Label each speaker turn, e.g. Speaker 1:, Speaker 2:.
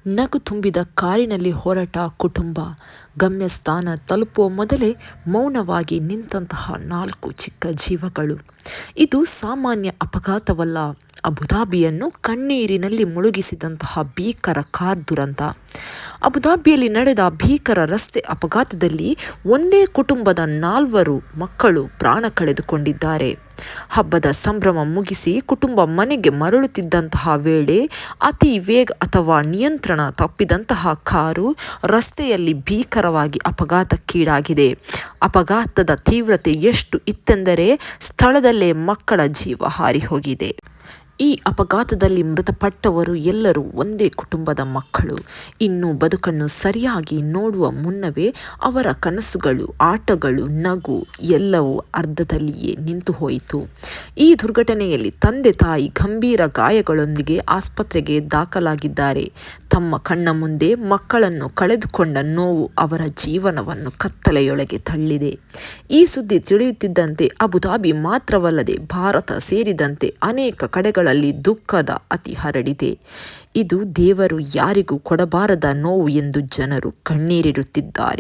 Speaker 1: ನಗು ತುಂಬಿದ ಕಾರಿನಲ್ಲಿ ಹೊರಟ ಕುಟುಂಬ ಗಮ್ಯಸ್ಥಾನ ತಲುಪುವ ಮೊದಲೇ ಮೌನವಾಗಿ ನಿಂತಹ 4 ಚಿಕ್ಕ ಜೀವಗಳು. ಇದು ಸಾಮಾನ್ಯ ಅಪಘಾತವಲ್ಲ, ಅಬುಧಾಬಿಯನ್ನು ಕಣ್ಣೀರಿನಲ್ಲಿ ಮುಳುಗಿಸಿದಂತಹ ಭೀಕರ ಕಾರ್ ದುರಂತ. ಅಬುಧಾಬಿಯಲ್ಲಿ ನಡೆದ ಭೀಕರ ರಸ್ತೆ ಅಪಘಾತದಲ್ಲಿ ಒಂದೇ ಕುಟುಂಬದ 4 ಮಕ್ಕಳು ಪ್ರಾಣ ಕಳೆದುಕೊಂಡಿದ್ದಾರೆ. ಹಬ್ಬದ ಸಂಭ್ರಮ ಮುಗಿಸಿ ಕುಟುಂಬ ಮನೆಗೆ ಮರಳುತ್ತಿದ್ದಂತಹ ವೇಳೆ ಅತಿ ವೇಗ ಅಥವಾ ನಿಯಂತ್ರಣ ತಪ್ಪಿದಂತಹ ಕಾರು ರಸ್ತೆಯಲ್ಲಿ ಭೀಕರವಾಗಿ ಅಪಘಾತಕ್ಕೀಡಾಗಿದೆ. ಅಪಘಾತದ ತೀವ್ರತೆ ಎಷ್ಟು ಇತ್ತೆಂದರೆ ಸ್ಥಳದಲ್ಲೇ ಮಕ್ಕಳ ಜೀವ ಹಾರಿ ಹೋಗಿದೆ. ಈ ಅಪಘಾತದಲ್ಲಿ ಮೃತಪಟ್ಟವರು ಎಲ್ಲರೂ ಒಂದೇ ಕುಟುಂಬದ ಮಕ್ಕಳು. ಇನ್ನು ಬದುಕನ್ನು ಸರಿಯಾಗಿ ನೋಡುವ ಮುನ್ನವೇ ಅವರ ಕನಸುಗಳು, ಆಟಗಳು, ನಗು ಎಲ್ಲವೂ ಅರ್ಧದಲ್ಲಿಯೇ ನಿಂತು ಹೋಯಿತು. ಈ ದುರ್ಘಟನೆಯಲ್ಲಿ ತಂದೆ ತಾಯಿ ಗಂಭೀರ ಗಾಯಗಳೊಂದಿಗೆ ಆಸ್ಪತ್ರೆಗೆ ದಾಖಲಾಗಿದ್ದಾರೆ. ತಮ್ಮ ಕಣ್ಣ ಮುಂದೆ ಮಕ್ಕಳನ್ನು ಕಳೆದುಕೊಂಡ ನೋವು ಅವರ ಜೀವನವನ್ನು ಕತ್ತಲೆಯೊಳಗೆ ತಳ್ಳಿದೆ. ಈ ಸುದ್ದಿ ತಿಳಿಯುತ್ತಿದ್ದಂತೆ ಅಬುಧಾಬಿ ಮಾತ್ರವಲ್ಲದೆ ಭಾರತ ಸೇರಿದಂತೆ ಅನೇಕ ಕಡೆಗಳಲ್ಲಿ ದುಃಖದ ಅತಿ ಹರಡಿದೆ. ಇದು ದೇವರು ಯಾರಿಗೂ ಕೊಡಬಾರದ ನೋವು ಎಂದು ಜನರು ಕಣ್ಣೀರಿಡುತ್ತಿದ್ದಾರೆ.